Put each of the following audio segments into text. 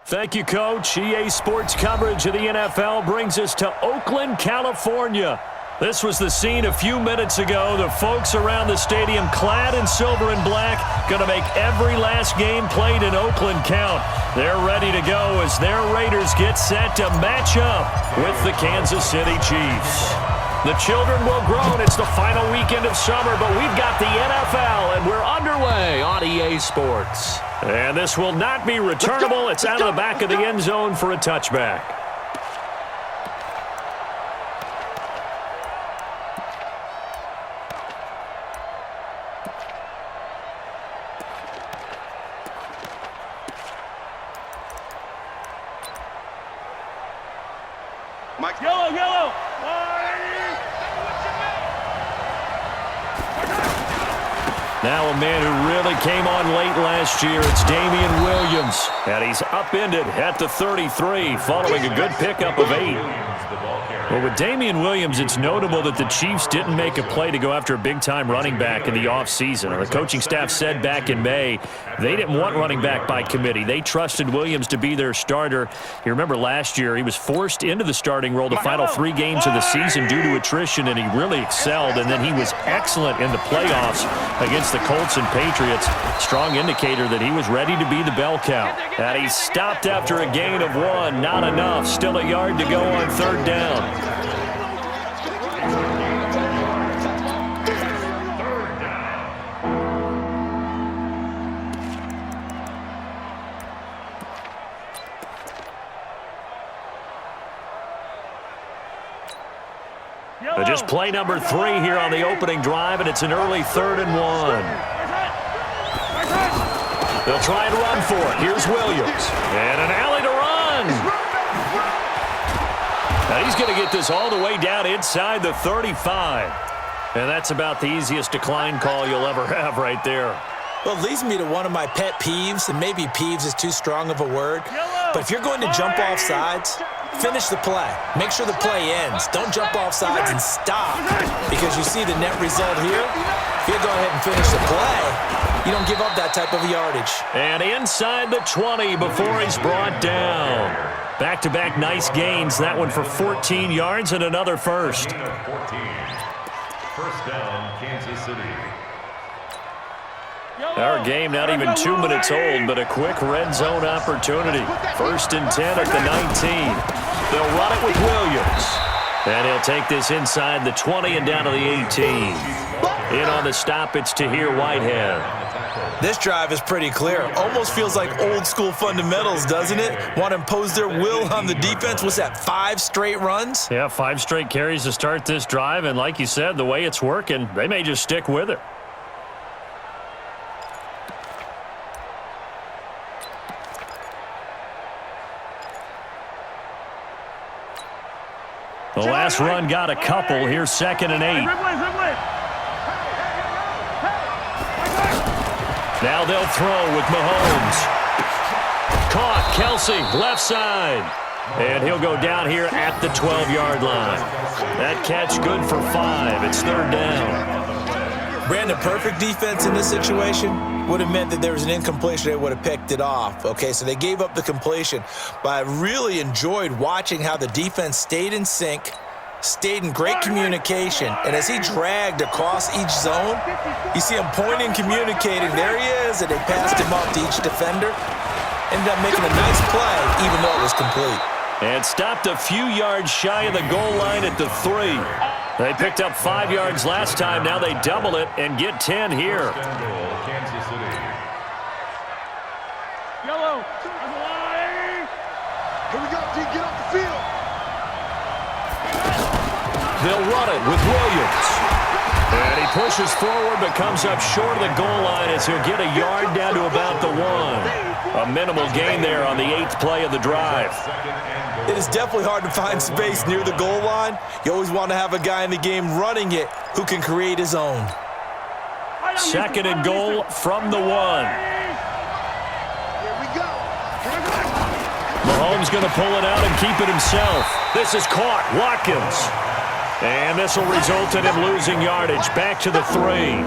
Thank you, Coach. EA Sports coverage of the NFL brings us to Oakland, California. This was the scene a few minutes ago. The folks around the stadium clad in silver and black going to make every last game played in Oakland count. They're ready to go as their Raiders get set to match up with the Kansas City Chiefs. The children will grow, and it's the final weekend of summer, but we've got the NFL, and we're underway on EA Sports. And this will not be returnable. It's out of the back of the end zone for a touchback. Mike. Yellow. Now a man who really came on late last year, it's Damian Williams. And he's upended at the 33 following a good pickup of 8. Well, with Damian Williams, it's notable that the Chiefs didn't make a play to go after a big-time running back in the offseason. The coaching staff said back in May they didn't want running back by committee. They trusted Williams to be their starter. You remember last year he was forced into the starting role the final 3 games of the season due to attrition, and he really excelled. And then he was excellent in the playoffs against the Colts and Patriots. Strong indicator that he was ready to be the bell cow. And he stopped after a gain of 1. Not enough. Still a yard to go on 3rd down. Just play number 3 here on the opening drive, and it's an early 3rd and 1. They'll try and run for it. Here's Williams. And an alley to run. Now he's going to get this all the way down inside the 35. And that's about the easiest decline call you'll ever have right there. Well, it leads me to one of my pet peeves, and maybe peeves is too strong of a word. But if you're going to jump off sides, finish the play. Make sure the play ends. Don't jump off sides and stop, because you see the net result here. If you go ahead and finish the play, you don't give up that type of yardage. And inside the 20 before he's brought down. Back-to-back nice gains. That one for 14 yards and another first. 14. First down, Kansas City. Our game not even 2 minutes old, but a quick red zone opportunity. 1st and 10 at the 19. They'll run it with Williams. And he'll take this inside the 20 and down to the 18. In on the stop, it's Tahir Whitehead. This drive is pretty clear. Almost feels like old school fundamentals, doesn't it? Want to impose their will on the defense. What's that, 5 straight runs? Yeah, 5 straight carries to start this drive. And like you said, the way it's working, they may just stick with it. The last run got a couple. Here's 2nd and 8. Now they'll throw with Mahomes. Caught. Kelsey, left side. And he'll go down here at the 12-yard line. That catch good for 5. It's 3rd down. Brandon, perfect defense in this situation would have meant that there was an incompletion. They would have picked it off. Okay, so they gave up the completion. But I really enjoyed watching how the defense stayed in sync, stayed in great communication. And as he dragged across each zone, you see him pointing, communicating. There he is, and they passed him off to each defender. Ended up making a nice play, even though it was complete. And stopped a few yards shy of the goal line at the 3. They picked up 5 yards last time. Now they double it and get 10 here. Kansas City. Yellow. Here we go, D. Get off the field. They'll run it with Williams. And he pushes forward but comes up short of the goal line as he'll get a yard down to about the 1. A minimal gain there on the 8th play of the drive. It is definitely hard to find space near the goal line. You always want to have a guy in the game running it who can create his own. 2nd and goal from the 1. Mahomes going to pull it out and keep it himself. This is caught. Watkins. And this will result in him losing yardage back to the 3.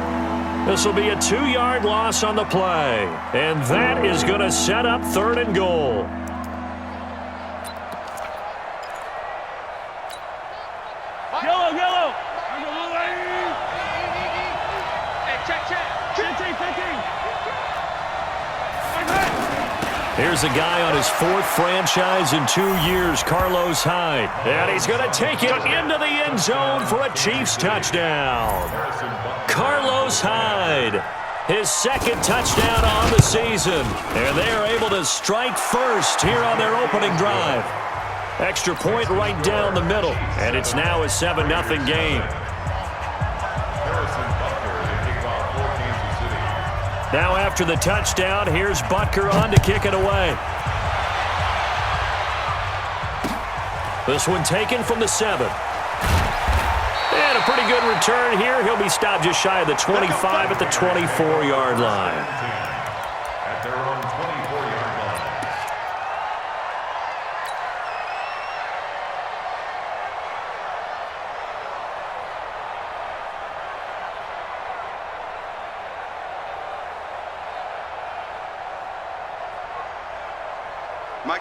This will be a 2-yard loss on the play. And that is going to set up 3rd and goal. Yellow, yellow. Hey, check. 15. Here's a guy on his 4th franchise in 2 years, Carlos Hyde. And he's going to take it into the end zone for a Chiefs touchdown. Carlos Hyde, his 2nd touchdown on the season. And they are able to strike first here on their opening drive. Extra point right down the middle. And it's now a 7-0 game. Now after the touchdown, here's Butker on to kick it away. This one taken from the 7. And a pretty good return here. He'll be stopped just shy of the 25 at the 24-yard line. At their own 24-yard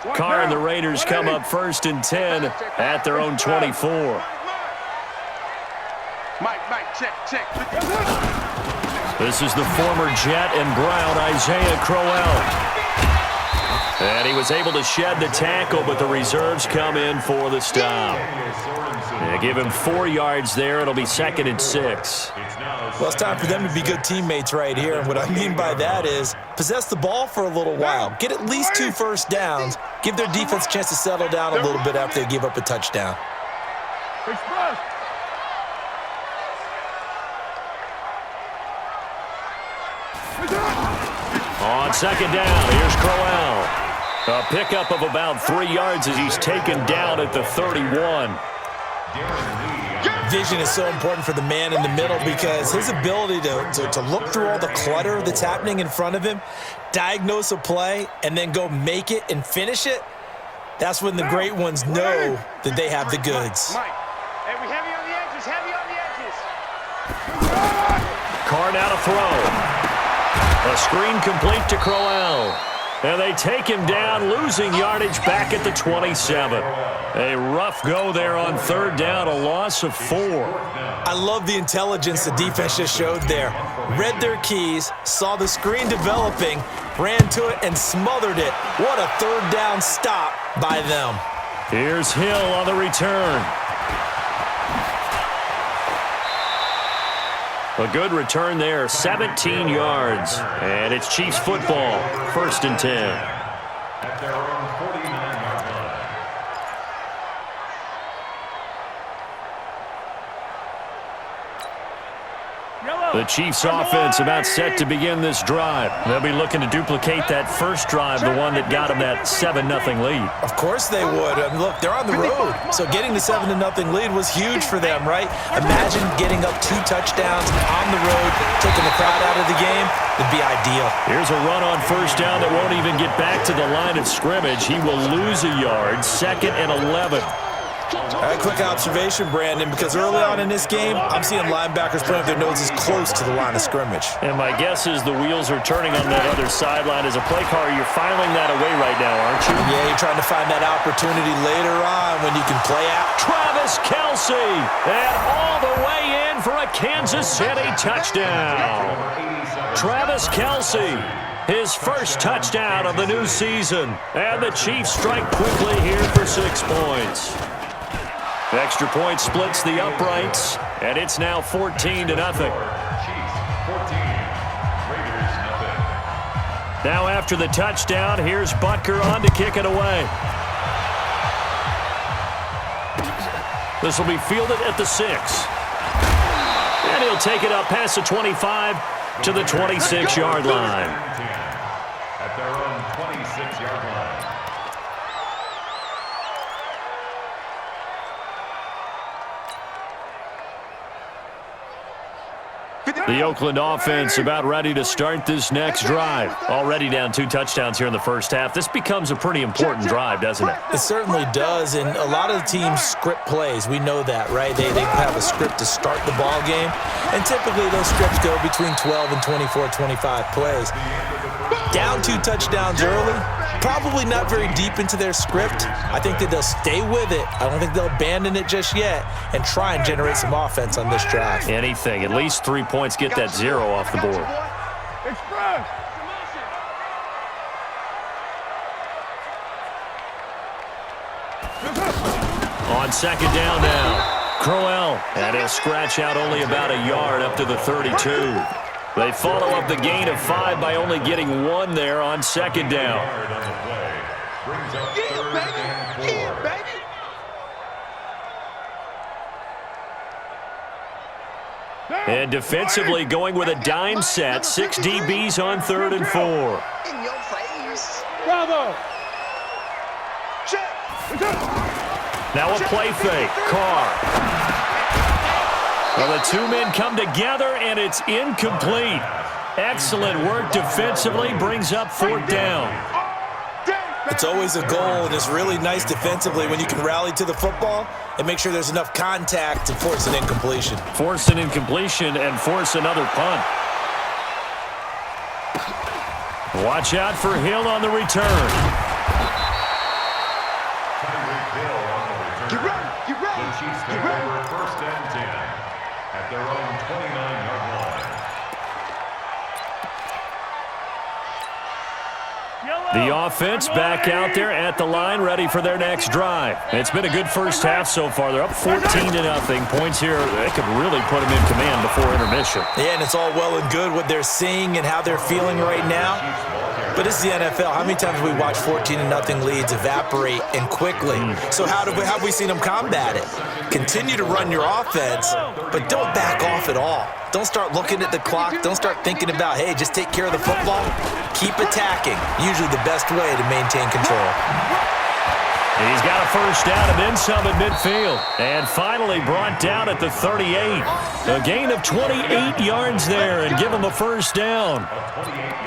line. Carr and the Raiders come up 1st and 10 at their own 24. Mike, check. This is the former Jet and Brown, Isaiah Crowell. And he was able to shed the tackle, but the reserves come in for the stop. They give him 4 yards there. It'll be 2nd and 6. Well, it's time for them to be good teammates right here. And what I mean by that is possess the ball for a little while. Get at least 2 first downs. Give their defense a chance to settle down a little bit after they give up a touchdown. On 2nd down, here's Crowell. A pickup of about 3 yards as he's taken down at the 31. Vision is so important for the man in the middle because his ability to look through all the clutter that's happening in front of him, diagnose a play, and then go make it and finish it, that's when the great ones know that they have the goods. Mike, hey, we heavy on the edges. Carr now to throw. A screen complete to Crowell. And they take him down, losing yardage back at the 27. A rough go there on 3rd down, a loss of 4. I love the intelligence the defense just showed there. Read their keys, saw the screen developing, ran to it, and smothered it. What a 3rd down stop by them. Here's Hill on the return. A good return there, 17 yards. And it's Chiefs football, 1st and 10. At their own 49-yard line. The Chiefs offense about set to begin this drive. They'll be looking to duplicate that first drive, the one that got them that 7-0 lead. Of course they would. Look, they're on the road, so getting the 7-0 lead was huge for them, right? Imagine getting up 2 touchdowns on the road, taking the crowd out of the game. It'd be ideal. Here's a run on 1st down that won't even get back to the line of scrimmage. He will lose a yard, 2nd and 11. A quick observation, Brandon, because early on in this game, I'm seeing linebackers putting up their noses close to the line of scrimmage. And my guess is the wheels are turning on that other sideline. As a play caller, you're filing that away right now, aren't you? Yeah, you're trying to find that opportunity later on when you can play out. Travis Kelce, and all the way in for a Kansas City touchdown. Travis Kelce, his 1st touchdown of the new season. And the Chiefs strike quickly here for 6 points. Extra point splits the uprights, and it's now 14-0. Chiefs 14, Raiders 0. Now after the touchdown, here's Butker on to kick it away. This will be fielded at the 6. And he'll take it up past the 25 to the 26-yard line. At their own 26-yard line. The Oakland offense about ready to start this next drive. Already down 2 touchdowns here in the first half. This becomes a pretty important drive, doesn't it? It certainly does, and a lot of the teams script plays. We know that, right? They have a script to start the ball game, and typically those scripts go between 12 and 24, 25 plays. Down 2 touchdowns early, probably not very deep into their script. I think that they'll stay with it. I don't think they'll abandon it just yet and try and generate some offense on this drive. Anything, at least 3 points, get that 0 off the board. Express. On second down now, Crowell, and he'll scratch out only about a yard up to the 32. They follow up the gain of 5 by only getting 1 there on second down. And defensively going with a dime set, 6 DBs on 3rd and 4. In your face. Bravo. Now a play fake, Carr. Well, the 2 men come together, and it's incomplete. Excellent work defensively, brings up 4th down. It's always a goal, and it's really nice defensively when you can rally to the football and make sure there's enough contact to force an incompletion. Force an incompletion and force another punt. Watch out for Hill on the return. Get ready. Get ready. The Chiefs take over 1st and 10 at their own 29-yard line. The offense back out there at the line, ready for their next drive. It's been a good first half so far. They're up 14-0. Points here, they could really put them in command before intermission. Yeah, and it's all well and good what they're seeing and how they're feeling right now. But it's the NFL. How many times have we watched 14-0 leads evaporate and quickly? So have we seen them combat it? Continue to run your offense, but don't back off at all. Don't start looking at the clock. Don't start thinking about, hey, just take care of the football. Keep attacking. Usually the best way to maintain control. He's got a first down and then some at midfield. And finally brought down at the 38. A gain of 28 yards there and give him a first down.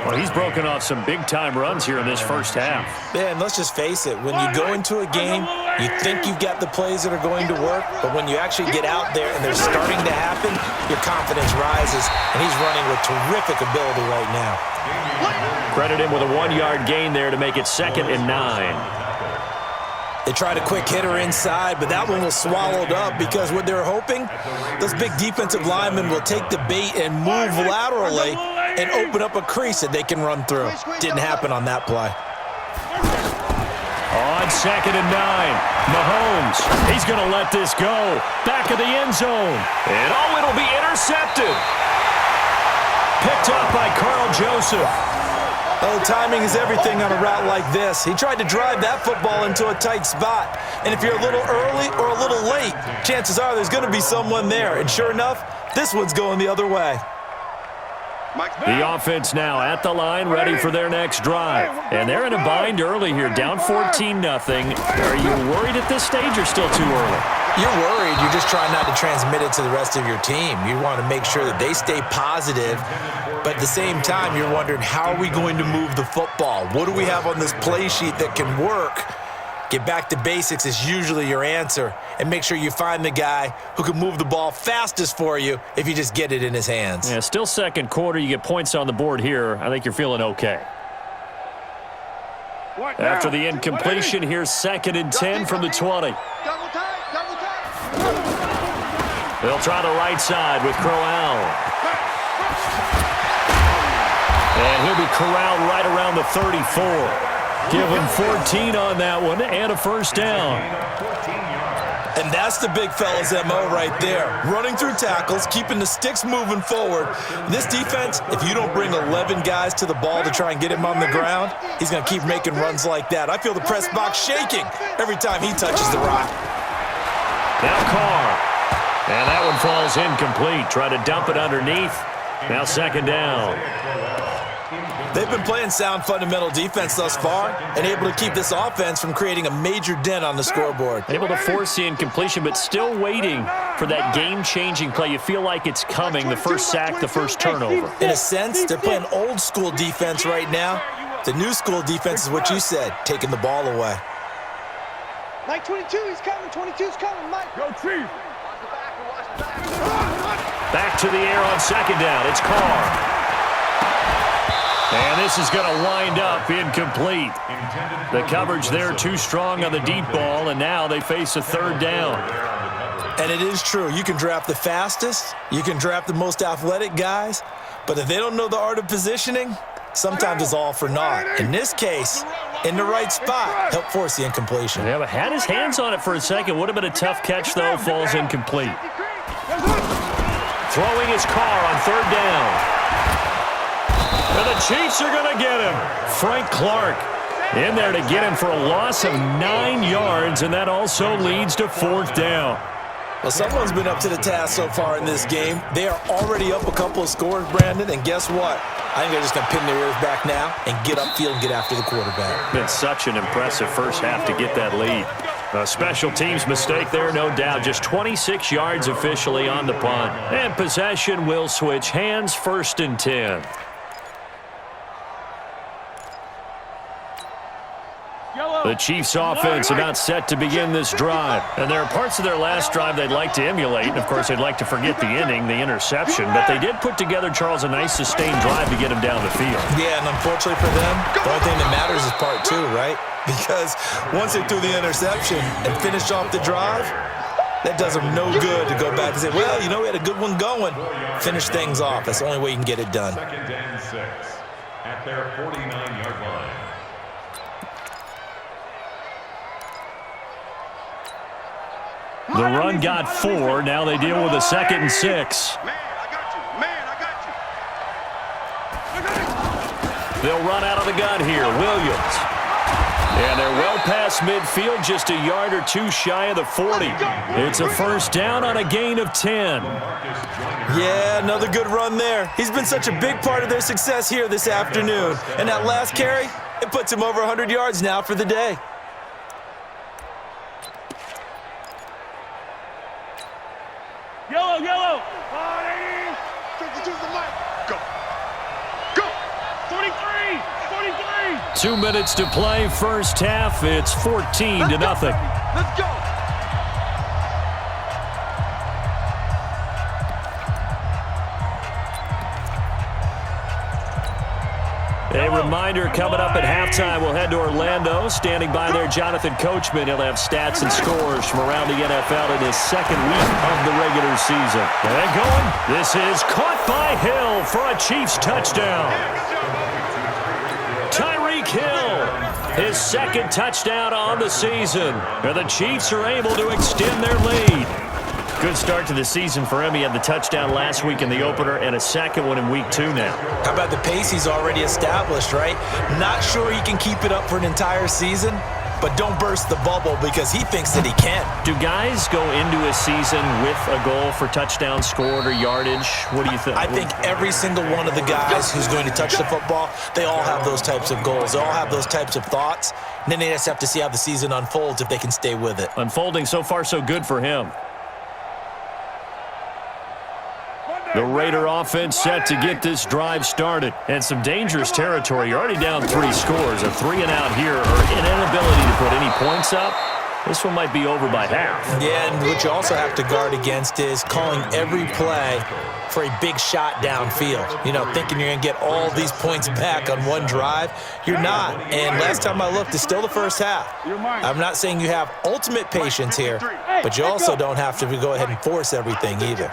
Well, he's broken off some big-time runs here in this first half. Yeah, and let's just face it. When you go into a game, you think you've got the plays that are going to work, but when you actually get out there and they're starting to happen, your confidence rises, and he's running with terrific ability right now. Credit him with a 1-yard gain there to make it 2nd and 9. They tried a quick hitter inside, but that one was swallowed up because what they're hoping, those big defensive linemen will take the bait and move laterally and open up a crease that they can run through. Didn't happen on that play. On 2nd and 9, Mahomes, he's going to let this go. Back of the end zone. And it'll be intercepted. Picked up by Carl Joseph. Oh, timing is everything on a route like this. He tried to drive that football into a tight spot. And if you're a little early or a little late, chances are there's going to be someone there. And sure enough, this one's going the other way. The offense now at the line, ready for their next drive. And they're in a bind early here, down 14-0. Are you worried at this stage or still too early? You're worried. You're just trying not to transmit it to the rest of your team. You want to make sure that they stay positive. But at the same time, you're wondering, how are we going to move the football? What do we have on this play sheet that can work? Get back to basics is usually your answer. And make sure you find the guy who can move the ball fastest for you if you just get it in his hands. Yeah, still second quarter. You get points on the board here. I think you're feeling okay. After the incompletion, here's 2nd and 10 from the 20. They'll try the right side with Crowell. And he'll be corralled right around the 34. Give him 14 on that one and a first down. And that's the big fella's MO right there. Running through tackles, keeping the sticks moving forward. This defense, if you don't bring 11 guys to the ball to try and get him on the ground, he's going to keep making runs like that. I feel the press box shaking every time he touches the rock. Now Carr. And that one falls incomplete. Try to dump it underneath. Now 2nd down. They've been playing sound fundamental defense thus far and able to keep this offense from creating a major dent on the scoreboard. Able to force the incompletion, but still waiting for that game-changing play. You feel like it's coming, the first sack, the first turnover. In a sense, they're playing old-school defense right now. The new school defense is what you said, taking the ball away. Mike 22, he's coming. 22's coming, Mike. Go, Chief. Back to the air on second down. It's Carr. And this is going to wind up incomplete. The coverage there too strong on the deep ball, and now they face a third down. And it is true. You can draft the fastest. You can draft the most athletic guys. But if they don't know the art of positioning, sometimes it's all for naught. In this case, in the right spot, help force the incompletion. Yeah, but had his hands on it for a second. Would have been a tough catch, though. Falls incomplete. Throwing his Carr on third down. And the Chiefs are going to get him. Frank Clark in there to get him for a loss of 9 yards, and that also leads to fourth down. Well, someone's been up to the task so far in this game. They are already up a couple of scores, Brandon, and guess what? I think they're just going to pin their ears back now and get upfield and get after the quarterback. Been such an impressive first half to get that lead. A special teams mistake there, no doubt. Just 26 yards officially on the punt. And possession will switch hands, 1st and 10. The Chiefs' offense about set to begin this drive. And there are parts of their last drive they'd like to emulate. And, of course, they'd like to forget the inning, the interception. But they did put together, Charles, a nice sustained drive to get him down the field. Yeah, and unfortunately for them, the only thing that matters is part 2, right? Because once they threw the interception and finished off the drive, that does them no good to go back and say, well, you know, we had a good one going. Finish things off. That's the only way you can get it done. 2nd and 6 at their 49-yard line. The run got 4. Now they deal with a 2nd and 6. Man, I got you. Man, I got you. They'll run out of the gun here. Williams. And they're well past midfield, just a yard or 2 shy of the 40. It's a first down on a gain of 10. Yeah, another good run there. He's been such a big part of their success here this afternoon. And that last carry, it puts him over 100 yards now for the day. Yellow. 52's the mic. Go. 43. 2 minutes to play, first half. It's 14-0. Let's go. A reminder coming up at halftime. We'll head to Orlando. Standing by there, Jonathan Coachman. He'll have stats and scores from around the NFL in his 2nd week of the regular season. And going. This is caught by Hill for a Chiefs touchdown. Tyreek Hill, his 2nd touchdown on the season. And the Chiefs are able to extend their lead. Good start to the season for him. He had the touchdown last week in the opener and a 2nd one in week 2 now. How about the pace he's already established, right? Not sure he can keep it up for an entire season, but don't burst the bubble because he thinks that he can. Do guys go into a season with a goal for touchdown scored or yardage? What do you think? I think every single one of the guys who's going to touch the football, they all have those types of goals. They all have those types of thoughts. And then they just have to see how the season unfolds if they can stay with it. Unfolding so far so good for him. The Raider offense set to get this drive started. And some dangerous territory. You're already down 3 scores. A 3-and-out here or an inability to put any points up. This one might be over by half. Yeah, and what you also have to guard against is calling every play for a big shot downfield. You know, thinking you're going to get all these points back on one drive. You're not. And last time I looked, it's still the first half. I'm not saying you have ultimate patience here, but you also don't have to go ahead and force everything either.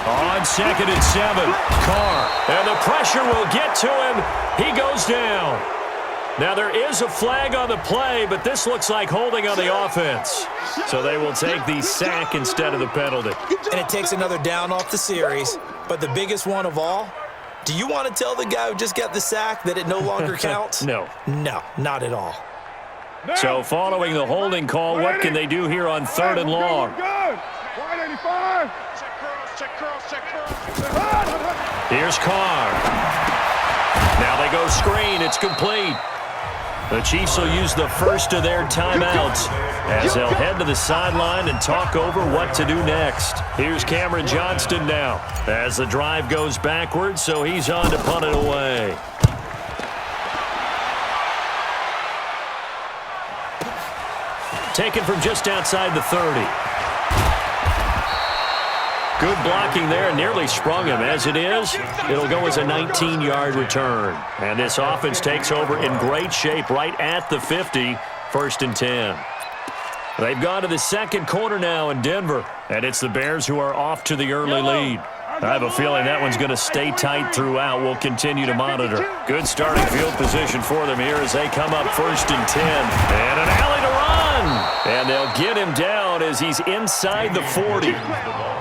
On 2nd and 7, Carr. And the pressure will get to him. He goes down. Now there is a flag on the play, but this looks like holding on the offense. So they will take the sack instead of the penalty. And it takes another down off the series. But the biggest one of all, do you want to tell the guy who just got the sack that it no longer counts? No. No, not at all. So following the holding call, what can they do here on 3rd and long? 25. Check curls. Here's Carr. Now they go screen. It's complete. The Chiefs will use the first of their timeouts as they'll head to the sideline and talk over what to do next. Here's Cameron Johnston now as the drive goes backwards, so he's on to punt it away. Taken from just outside the 30. Good blocking there, nearly sprung him. As it is, it'll go as a 19-yard return. And this offense takes over in great shape right at the 50, 1st and 10. They've gone to the second quarter now in Denver, and it's the Bears who are off to the early lead. I have a feeling that one's going to stay tight throughout. We'll continue to monitor. Good starting field position for them here as they come up 1st and 10. And an alley to run. And they'll get him down as he's inside the 40.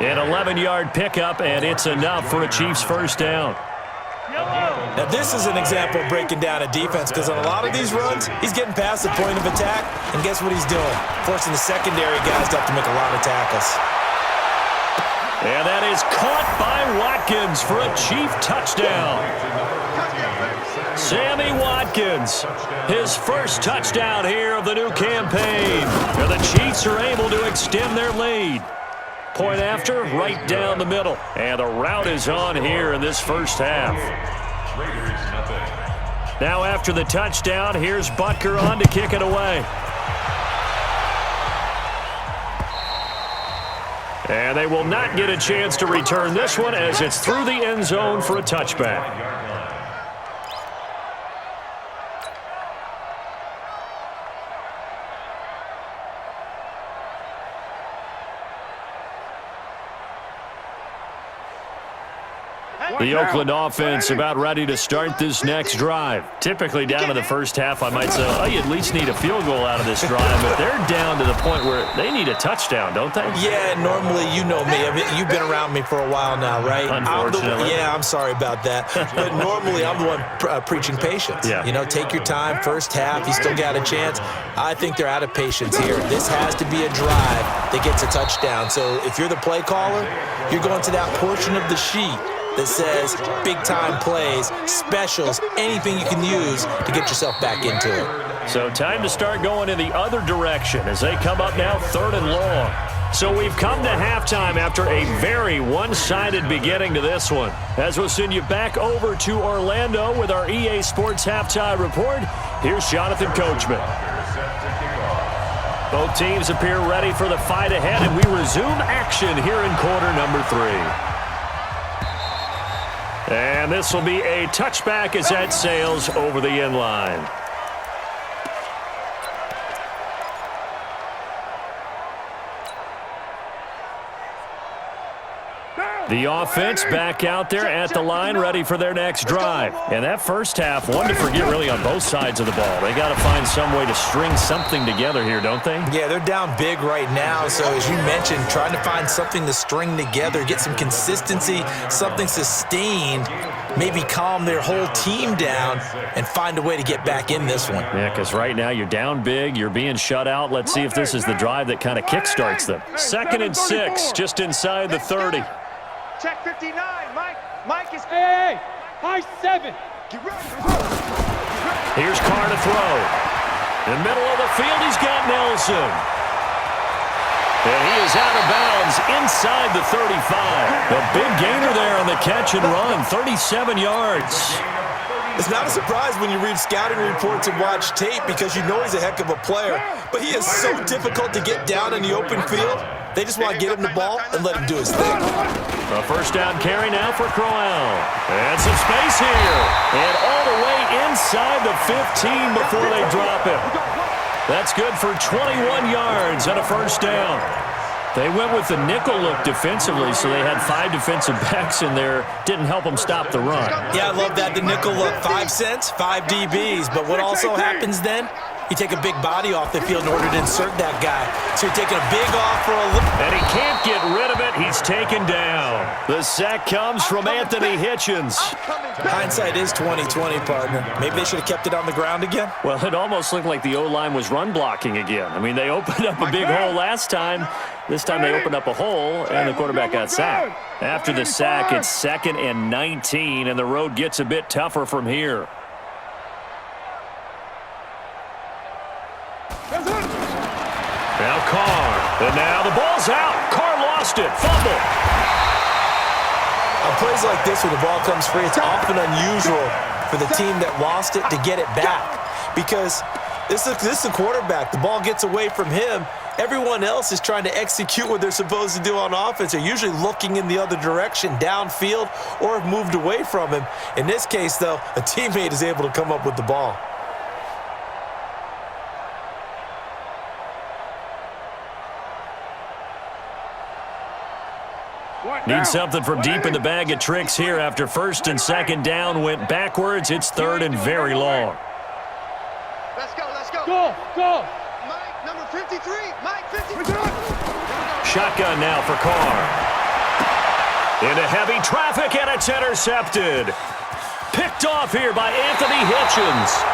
An 11-yard pickup, and it's enough for a Chiefs first down. Now, this is an example of breaking down a defense because on a lot of these runs, he's getting past the point of attack, and guess what he's doing? Forcing the secondary guys to have to make a lot of tackles. And that is caught by Watkins for a Chief touchdown. Sammy Watkins, his first touchdown here of the new campaign. And the Chiefs are able to extend their lead. Point after, right down the middle. And the route is on here in this first half. Now after the touchdown, here's Butker on to kick it away. And they will not get a chance to return this one as it's through the end zone for a touchback. The Oakland offense about ready to start this next drive. Typically down in the first half, I might say, oh, you at least need a field goal out of this drive, but they're down to the point where they need a touchdown, don't they? Yeah, normally, you know me. I mean, you've been around me for a while now, right? Unfortunately. I'm sorry about that. But normally, I'm the one preaching patience. Yeah. You know, take your time. First half, you still got a chance. I think they're out of patience here. This has to be a drive that gets a touchdown. So if you're the play caller, you're going to that portion of the sheet that says big-time plays, specials, anything you can use to get yourself back into it. So time to start going in the other direction as they come up now 3rd and long. So we've come to halftime after a very one-sided beginning to this one. As we'll send you back over to Orlando with our EA Sports Halftime Report, here's Jonathan Coachman. Both teams appear ready for the fight ahead, and we resume action here in quarter number 3. And this will be a touchback as that sails over the end line. The offense back out there at the line, ready for their next drive. And that first half, one to forget really on both sides of the ball. They got to find some way to string something together here, don't they? Yeah, they're down big right now. So as you mentioned, trying to find something to string together, get some consistency, something sustained, maybe calm their whole team down and find a way to get back in this one. Yeah, because right now you're down big, you're being shut out. Let's see if this is the drive that kind of kickstarts them. 2nd and 6, just inside the 30. Check 59, Mike. Mike is... Hey, high 7. Get ready. Here's Carr to throw. In the middle of the field, he's got Nelson. And he is out of bounds inside the 35. A big gainer there on the catch and run, 37 yards. It's not a surprise when you read scouting reports and watch tape because you know he's a heck of a player. But he is so difficult to get down in the open field. They just want to get him the ball and let him do his thing. A first down carry now for Crowell. And some space here. And all the way inside the 15 before they drop him. That's good for 21 yards and a first down. They went with the nickel look defensively, so they had 5 defensive backs in there. Didn't help them stop the run. Yeah, I love that. The nickel look, 5 cents, 5 DBs. But what also happens then? You take a big body off the field in order to insert that guy. So you're taking a big off for a look. And he can't get rid of it. He's taken down. The sack comes from Anthony Hitchens. Hindsight is 20/20, partner. Maybe they should have kept it on the ground again. Well, it almost looked like the O-line was run blocking again. I mean, they opened up a big hole last time. This time they opened up a hole, and the quarterback got sacked. After the sack, it's 2nd and 19, and the road gets a bit tougher from here. Now Carr. And now the ball's out. Carr lost it. Fumble. On plays like this, when the ball comes free, it's often unusual for the team that lost it to get it back. Because this is the quarterback. The ball gets away from him. Everyone else is trying to execute what they're supposed to do on offense. They're usually looking in the other direction, downfield, or have moved away from him. In this case, though, a teammate is able to come up with the ball. Need something from deep in the bag of tricks here after 1st and 2nd down went backwards. It's 3rd and very long. Let's go, let's go. Go. Mike, number 53. Mike, 53. Shotgun now for Carr. Into heavy traffic, and it's intercepted. Picked off here by Anthony Hitchens.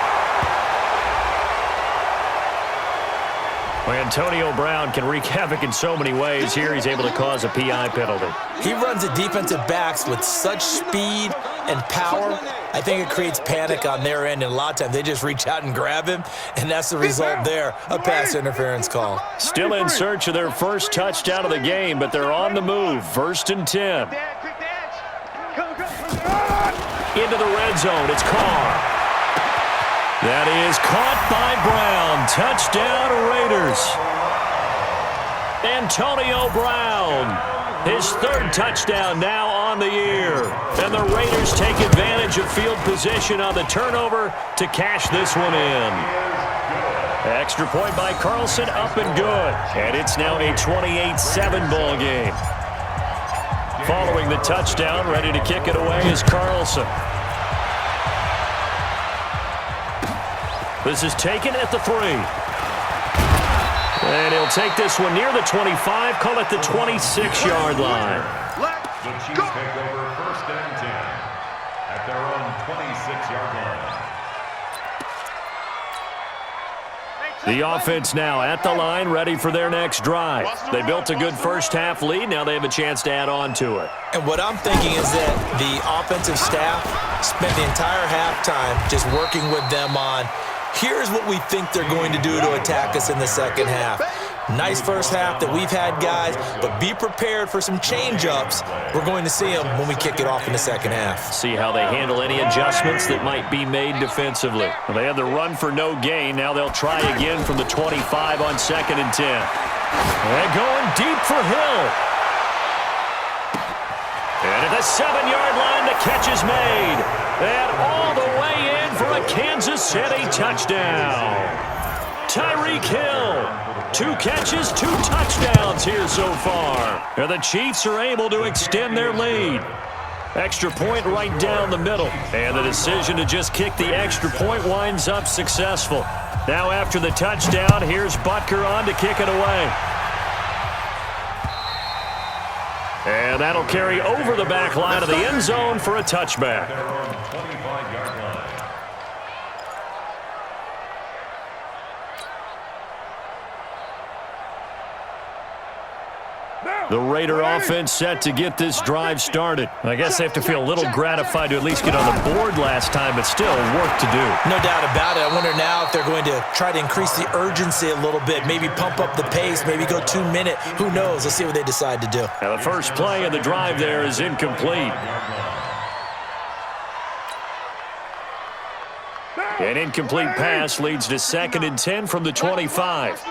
Antonio Brown can wreak havoc in so many ways. Here he's able to cause a PI penalty. He runs the defensive backs with such speed and power. I think it creates panic on their end, and a lot of times they just reach out and grab him, and that's the result there, a pass interference call. Still in search of their first touchdown of the game, but they're on the move. 1st and 10. Into the red zone. It's Carr. That is caught by Brown. Touchdown, Raiders. Antonio Brown, his 3rd touchdown now on the year. And the Raiders take advantage of field position on the turnover to cash this one in. Extra point by Carlson, up and good. And it's now a 28-7 ball game. Following the touchdown, ready to kick it away is Carlson. This is taken at the 3. And he'll take this one near the 25, call it the 26-yard line. The Chiefs take over 1st and 10 at their own 26-yard line. The offense now at the line, ready for their next drive. They built a good first-half lead. Now they have a chance to add on to it. And what I'm thinking is that the offensive staff spent the entire halftime just working with them on, here's what we think they're going to do to attack us in the second half. Nice first half that we've had, guys, but be prepared for some change-ups. We're going to see them when we kick it off in the second half. See how they handle any adjustments that might be made defensively. Well, they had the run for no gain. Now they'll try again from the 25 on 2nd and 10. And going deep for Hill. And at the 7-yard line, the catch is made. And all the way in for a Kansas City touchdown. Tyreek Hill. 2 catches, 2 touchdowns here so far. And the Chiefs are able to extend their lead. Extra point right down the middle. And the decision to just kick the extra point winds up successful. Now after the touchdown, here's Butker on to kick it away. And that'll carry over the back line of the end zone for a touchback. The Raider offense set to get this drive started. I guess they have to feel a little gratified to at least get on the board last time, but still work to do. No doubt about it. I wonder now if they're going to try to increase the urgency a little bit, maybe pump up the pace, maybe go 2-minute. Who knows? Let's see what they decide to do. Now the first play of the drive there is incomplete. An incomplete pass leads to 2nd and 10 from the 25.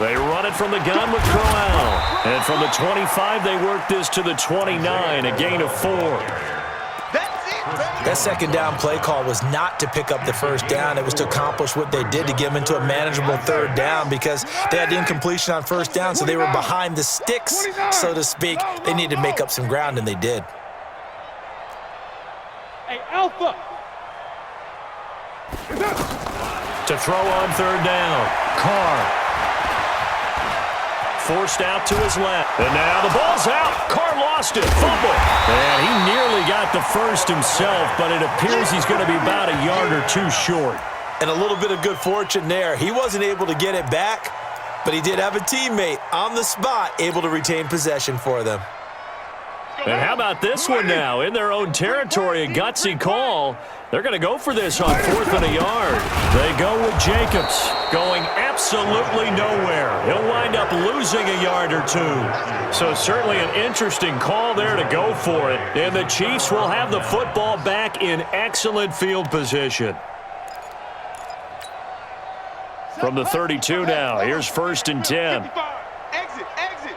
They run it from the gun with Crowell. And from the 25, they work this to the 29, a gain of 4. That second down play call was not to pick up the first down. It was to accomplish what they did, to get them into a manageable 3rd down, because they had the incompletion on 1st down, so they were behind the sticks, so to speak. They needed to make up some ground, and they did. Hey, Alpha. To throw on 3rd down, Carr. Forced out to his left. And now the ball's out. Carr lost it. Fumble. And he nearly got the first himself, but it appears he's going to be about a yard or 2 short. And a little bit of good fortune there. He wasn't able to get it back, but he did have a teammate on the spot able to retain possession for them. And how about this one now? In their own territory, a gutsy call. They're going to go for this on 4th and a yard. They go with Jacobs, going absolutely nowhere. He'll wind up losing a yard or two. So certainly an interesting call there to go for it. And the Chiefs will have the football back in excellent field position. From the 32 now, here's 1st and 10. Exit, exit.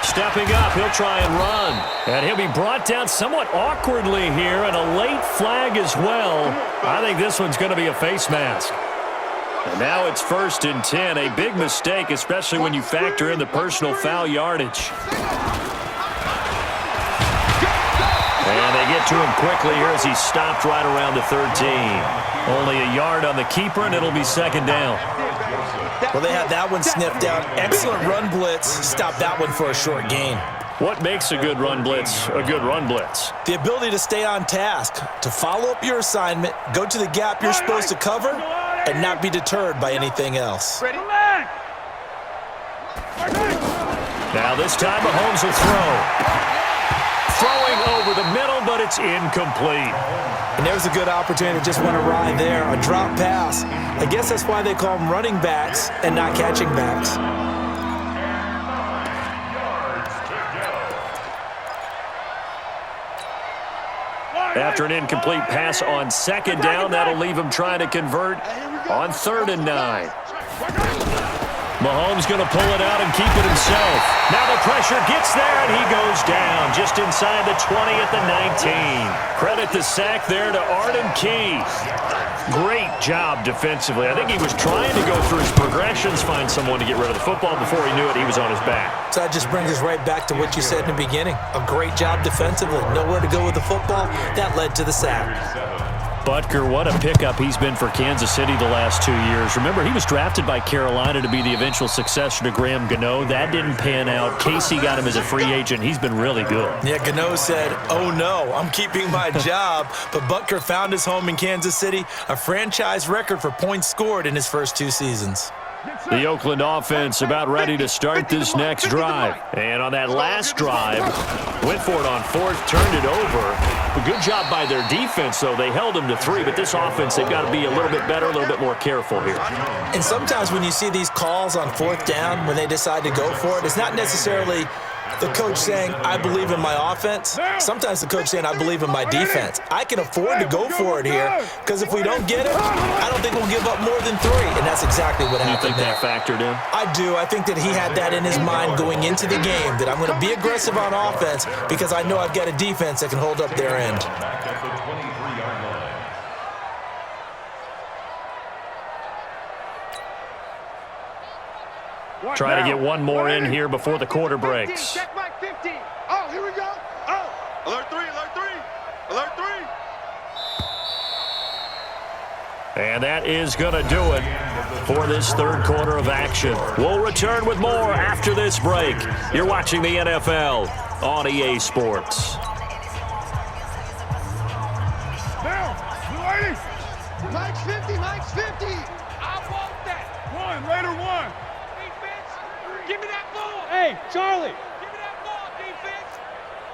Stepping up, he'll try and run. And he'll be brought down somewhat awkwardly here, and a late flag as well. I think this one's going to be a face mask. And now it's 1st and 10. A big mistake, especially when you factor in the personal foul yardage. And they get to him quickly here as he's stopped right around the 13. Only a yard on the keeper, and it'll be 2nd down. Well, they had that one sniffed out. Excellent run blitz. Stop that one for a short gain. What makes a good run blitz a good run blitz? The ability to stay on task, to follow up your assignment, go to the gap you're supposed to cover, and not be deterred by anything else. Now this time Mahomes will throw. Throwing over the middle, but it's incomplete. And there's a good opportunity to just went awry there, a drop pass. I guess that's why they call them running backs and not catching backs. After an incomplete pass on 2nd down, that'll leave him trying to convert on 3rd and 9. Mahomes going to pull it out and keep it himself. Now the pressure gets there, and he goes down just inside the 20 at the 19. Credit the sack there to Arden Key. Great job defensively. I think he was trying to go through his progressions, find someone to get rid of the football. Before he knew it, he was on his back. So that just brings us right back to what you said in the beginning. A great job defensively. Nowhere to go with the football. That led to the sack. Butker, what a pickup he's been for Kansas City the last 2 years. Remember, he was drafted by Carolina to be the eventual successor to Graham Gano. That didn't pan out. Casey got him as a free agent. He's been really good. Yeah, Gano said, oh no, I'm keeping my job. But Butker found his home in Kansas City, a franchise record for points scored in his first 2 seasons. The Oakland offense about ready to start this next drive. And on that last drive, went for it on 4th, turned it over. A good job by their defense, though. They held them to 3, but this offense, they've got to be a little bit better, a little bit more careful here. And sometimes when you see these calls on 4th down, when they decide to go for it, it's not necessarily the coach saying, I believe in my offense. Sometimes the coach saying, I believe in my defense. I can afford to go for it here, because if we don't get it, I don't think we'll give up more than 3. And that's exactly what happened there. You think that factored in? I do. I think that he had that in his mind going into the game, that I'm going to be aggressive on offense because I know I've got a defense that can hold up their end. Try to get one more in here before the quarter breaks. Check Mike 50. Oh, here we go. Oh, alert 3, alert 3, alert 3. And that is going to do it for this 3rd quarter of action. We'll return with more after this break. You're watching the NFL on EA Sports. Down. Blue 80. Mike's 50, Mike's 50. I want that. 1, Raider 1. Defense, give me that ball. Hey, Charlie. Give me that ball, defense.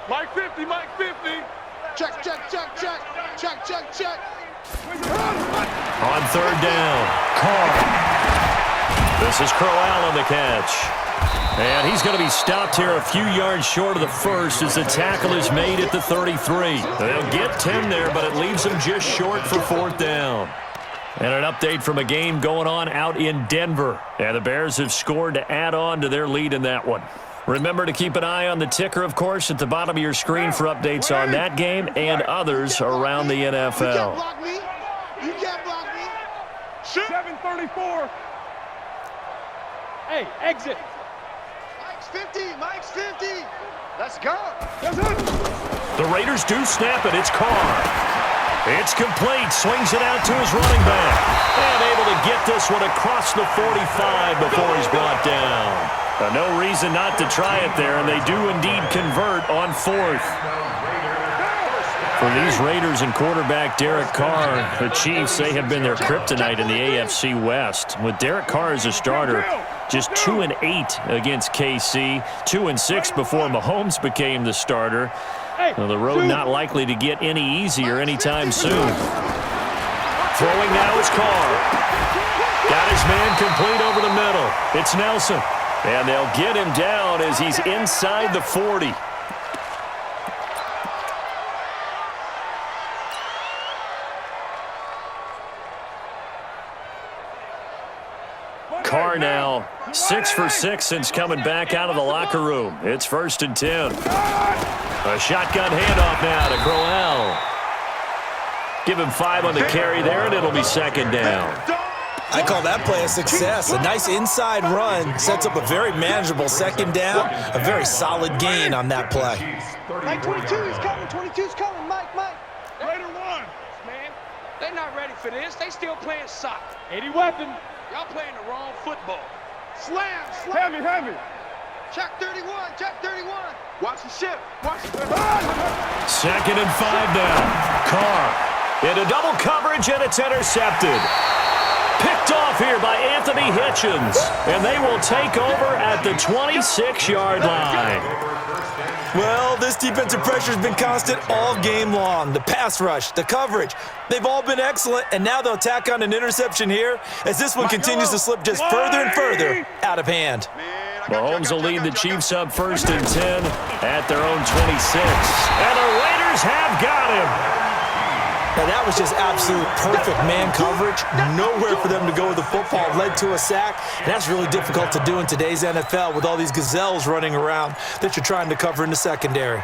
Mike 50, Mike 50. Check, check, check, check, check, check, check. On 3rd down, Carr. This is Crowell on the catch. And he's going to be stopped here a few yards short of the 1st as the tackle is made at the 33. They'll get 10 there, but it leaves them just short for 4th down. And an update from a game going on out in Denver. And the Bears have scored to add on to their lead in that one. Remember to keep an eye on the ticker, of course, at the bottom of your screen for updates on that game and others around the You can't NFL. block me. You can't block me. 734. Hey, exit. Mike's 50, Mike's 50. Let's go. That's it. The Raiders do snap it. It's Carr. It's complete. Swings it out to his running back. And able to get this one across the 45 before he's brought down. No reason not to try it there, and they do indeed convert on 4th. For these Raiders and quarterback Derek Carr, the Chiefs, they have been their kryptonite in the AFC West. With Derek Carr as a starter, just 2-8 against KC, 2-6 before Mahomes became the starter. Well, the road not likely to get any easier anytime soon. Throwing now is Carr. Got his man complete over the middle. It's Nelson. And they'll get him down as he's inside the 40. Carr now 6 for 6 since coming back out of the locker room. It's 1st and 10. A shotgun handoff now to Crowell. Give him 5 on the carry there, and it'll be 2nd down. I call that play a success. A nice inside run sets up a very manageable 2nd down. A very solid gain on that play. Mike 22 is coming. 22's coming. Mike. Raider 1. Man, they're not ready for this. They still playing soccer. 80 weapon. Y'all playing the wrong football. Slam. Heavy. Check 31. Watch the ship. 2nd and 5 now. Carr into double coverage, and it's intercepted. Picked off here by Anthony Hitchens, and they will take over at the 26-yard line. Well, this defensive pressure has been constant all game long. The pass rush, the coverage, they've all been excellent, and now they'll tack on an interception here as this one continues to slip just further and further out of hand. Mahomes will lead the Chiefs up 1st and 10 at their own 26. And the Raiders have got him. Now, that was just absolute perfect man coverage. Nowhere for them to go with the football. Led to a sack. And that's really difficult to do in today's NFL with all these gazelles running around that you're trying to cover in the secondary.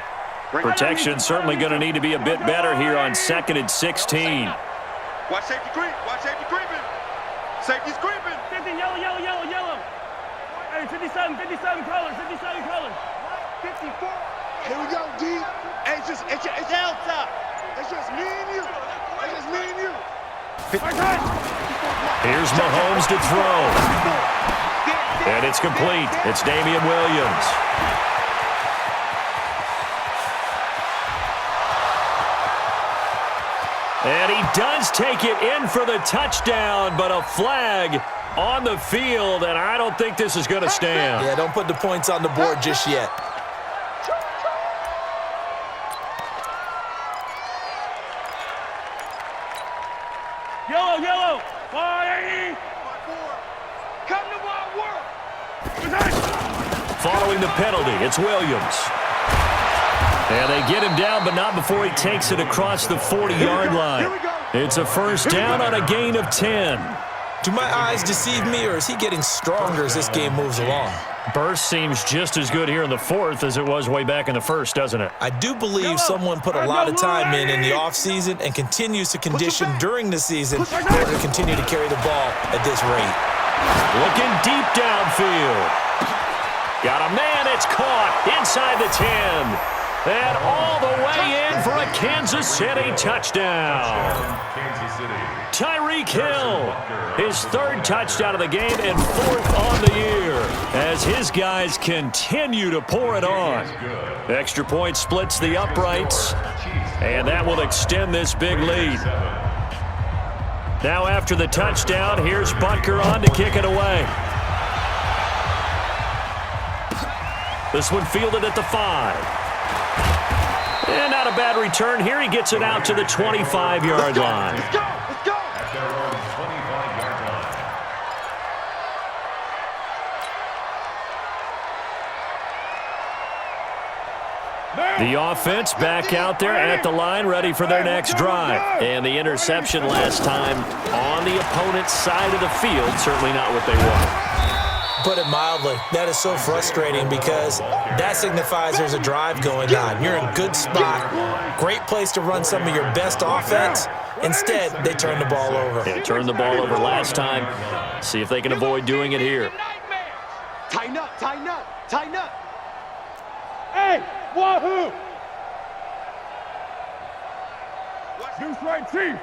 Protection certainly going to need to be a bit better here on 2nd and 16. Watch safety creep. Safety's creeping. 50, yellow. Hey, 57 colors. 54. Here we go, D. Hey, it's Delta. It's just me and you. Here's Mahomes to throw. And it's complete. It's Damian Williams. And he does take it in for the touchdown, but a flag on the field, and I don't think this is going to stand. Yeah, don't put the points on the board just yet. Yellow. 580. Come to my work. Following the penalty, it's Williams. And they get him down, but not before he takes it across the 40-yard line. It's a 1st down on a gain of 10. Do my eyes deceive me, or is he getting stronger as this game moves along? Burst seems just as good here in the 4th as it was way back in the 1st, doesn't it? I do believe someone put a lot of time in the offseason and continues to condition during the season in order to continue to carry the ball at this rate. Looking deep downfield. Got a man, it's caught inside the 10. And all the way in for a Kansas City touchdown. Tyreek Hill, his 3rd touchdown of the game and 4th on the year as his guys continue to pour it on. Extra point splits the uprights, and that will extend this big lead. Now after the touchdown, here's Butker on to kick it away. This one fielded at the 5. And not a bad return here. He gets it out to the 25-yard line. Let's go. At their own 25-yard line. The offense back out there at the line, ready for their next drive. And the interception last time on the opponent's side of the field, certainly not what they want. Put it mildly, that is so frustrating because that signifies there's a drive going on. You're in a good spot, great place to run some of your best offense. Instead, they turn the ball over. Yeah, turned the ball over last time. See if they can avoid doing it here. Tighten up. Hey, wahoo! Deuce right, Chief.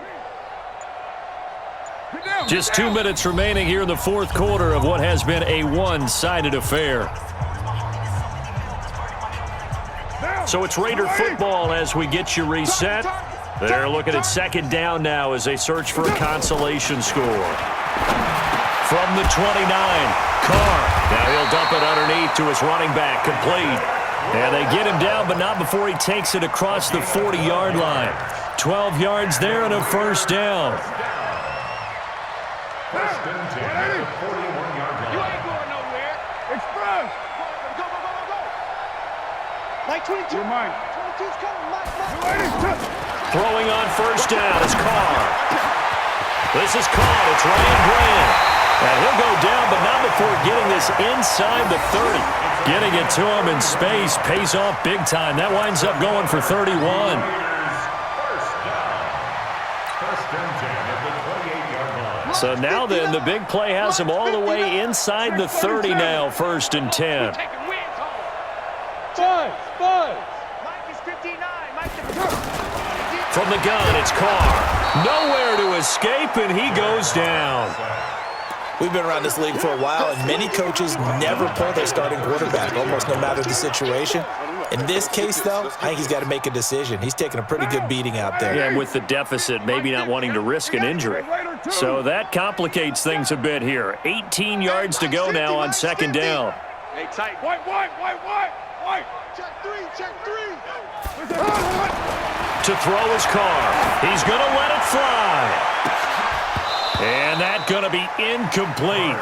Just 2 minutes remaining here in the 4th quarter of what has been a one-sided affair. So it's Raider football as we get you reset. They're looking at second down now as they search for a consolation score. From the 29, Carr. Now he'll dump it underneath to his running back, complete. And they get him down, but not before he takes it across the 40-yard line. 12 yards there and a first down. First and 10 at the 41-yard line. You ain't going nowhere. Express. Go, go, go, go, go. Mike 22. You're mine. 22's coming, Mike. You're ready. Throwing on first down is Carr. This is caught. It's Ryan Grant. And he'll go down, but not before getting this inside the 30. Getting it to him in space pays off big time. That winds up going for 31. First down. First and 10 at the 28-yard line. So now then, the big play has him all the way inside the 30 now, first and 10. Taking wins home. Buzz. Mike is 59. Mike is From the gun, it's Carr. Nowhere to escape, and he goes down. We've been around this league for a while, and many coaches never pull their starting quarterback, almost no matter the situation. In this case, though, I think he's got to make a decision. He's taking a pretty good beating out there. Yeah, and with the deficit, maybe not wanting to risk an injury. So that complicates things a bit here. 18 yards to go now on second down. Hey, tight. White. check three. To throw his Carr. He's going to let it fly. And that's going to be incomplete.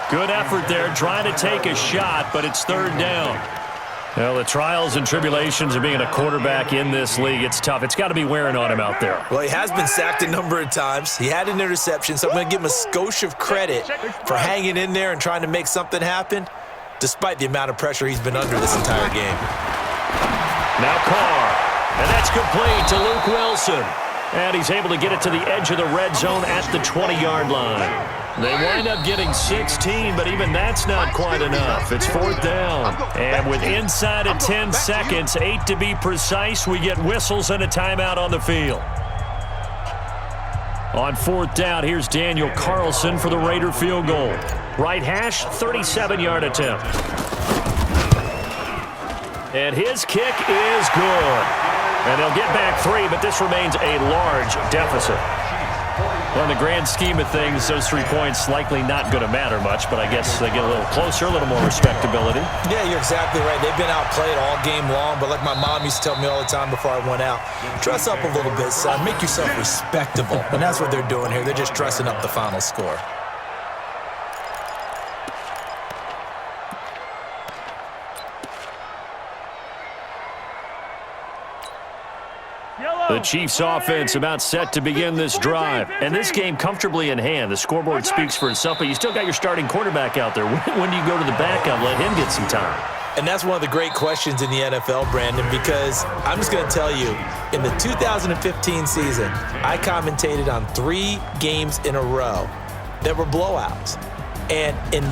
Good effort there trying to take a shot, but it's third down. Well, the trials and tribulations of being a quarterback in this league, it's tough. It's got to be wearing on him out there. Well, he has been sacked a number of times. He had an interception, so I'm going to give him a skosh of credit for hanging in there and trying to make something happen, despite the amount of pressure he's been under this entire game. Now Carr, and that's complete to Luke Wilson. And he's able to get it to the edge of the red zone at the 20-yard line. They wind up getting 16, but even that's not quite enough. It's fourth down. And with inside of 10 seconds, 8 to be precise, we get whistles and a timeout on the field. On fourth down, here's Daniel Carlson for the Raider field goal. Right hash, 37-yard attempt. And his kick is good. And they'll get back 3, but this remains a large deficit. Well, in the grand scheme of things, those 3 points likely not going to matter much, but I guess they get a little closer, a little more respectability. Yeah, you're exactly right. They've been outplayed all game long, but like my mom used to tell me all the time before I went out, dress up a little bit, son. Make yourself respectable. And that's what they're doing here. They're just dressing up the final score. The Chiefs offense about set to begin this drive. And this game comfortably in hand. The scoreboard speaks for itself, but you still got your starting quarterback out there. When do you go to the backup? Let him get some time. And that's one of the great questions in the NFL, Brandon, because I'm just going to tell you, in the 2015 season, I commentated on 3 games in a row that were blowouts. And in